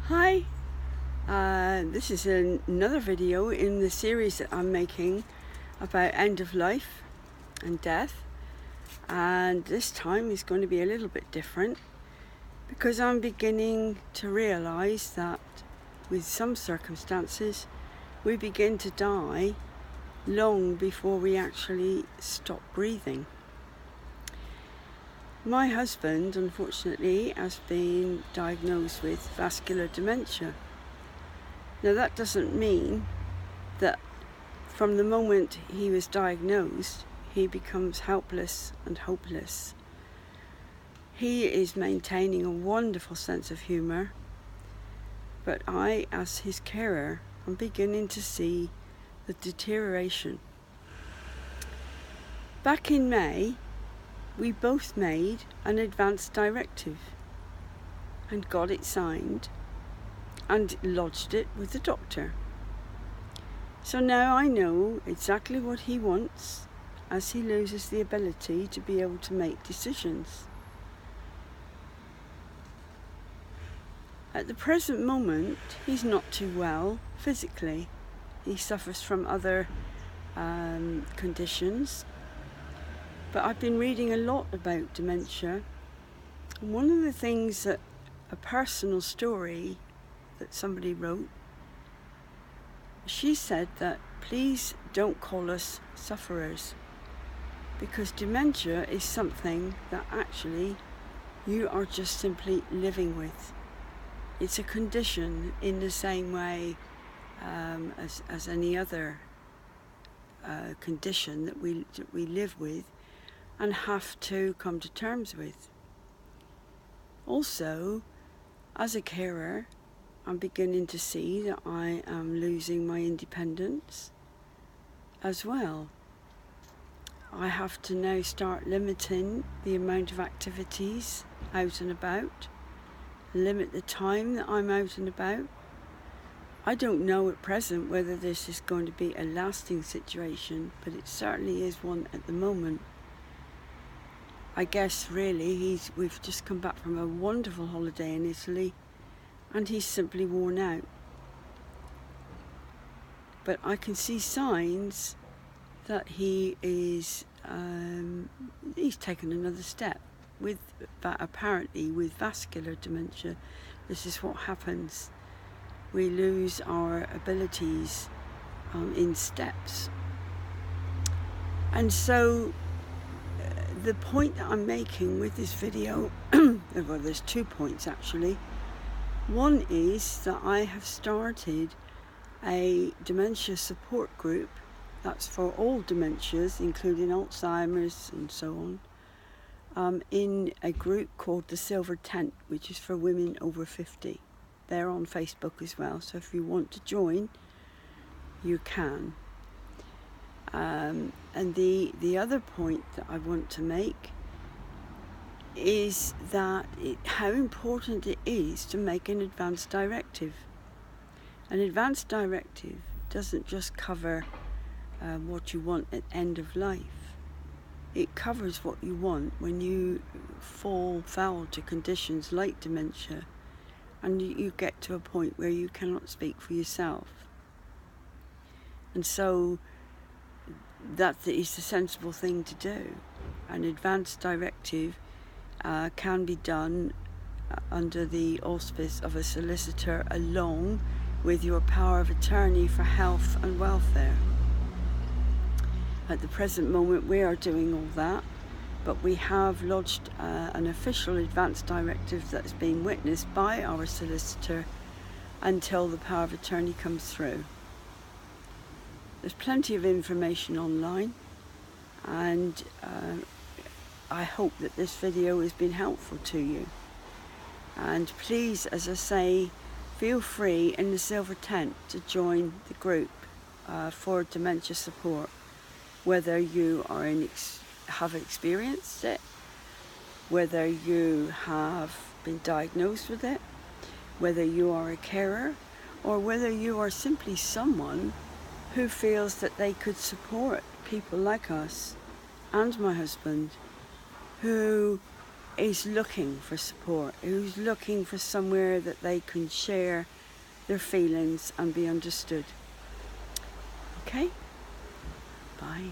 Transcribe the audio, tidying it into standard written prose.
Hi, this is another video in the series that I'm making about end of life and death, and this time is going to be a little bit different because I'm beginning to realize that with some circumstances we begin to die long before we actually stop breathing. My husband, unfortunately, has been diagnosed with vascular dementia. Now, that doesn't mean that from the moment he was diagnosed, he becomes helpless and hopeless. He is maintaining a wonderful sense of humour, but I, as his carer, am beginning to see the deterioration. Back in May, we both made an advance directive and got it signed and lodged it with the doctor. So now I know exactly what he wants as he loses the ability to be able to make decisions. At the present moment, he's not too well physically. He suffers from other conditions. But I've been reading a lot about dementia. And one of the things that a personal story that somebody wrote, she said that please don't call us sufferers, because dementia is something that actually you are just simply living with. It's a condition in the same way as any other condition that we live with and have to come to terms with. Also, as a carer, I'm beginning to see that I am losing my independence as well. I have to now start limiting the amount of activities out and about, limit the time that I'm out and about. I don't know at present whether this is going to be a lasting situation, but it certainly is one at the moment. I guess really we've just come back from a wonderful holiday in Italy and he's simply worn out. But I can see signs that he is he's taken another step with that. Apparently with vascular dementia, this is what happens. We lose our abilities in steps. And so the point that I'm making with this video, well, there's 2 points actually. One is that I have started a dementia support group that's for all dementias, including Alzheimer's and so on, in a group called the Silver Tent, which is for women over 50. They're on Facebook as well, so if you want to join, you can. And the other point that I want to make is that how important it is to make an advance directive. An advance directive doesn't just cover what you want at end of life. It covers what you want when you fall foul to conditions like dementia and you get to a point where you cannot speak for yourself. And so that is the sensible thing to do. An advance directive can be done under the auspice of a solicitor along with your power of attorney for health and welfare. At the present moment we are doing all that, but we have lodged an official advance directive that's been witnessed by our solicitor until the power of attorney comes through. There's plenty of information online, and I hope that this video has been helpful to you. And please, as I say, feel free in the Silver Tent to join the group for dementia support, whether you are have experienced it, whether you have been diagnosed with it, whether you are a carer, or whether you are simply someone who feels that they could support people like us and my husband who is looking for support, who's looking for somewhere that they can share their feelings and be understood. Okay? Bye.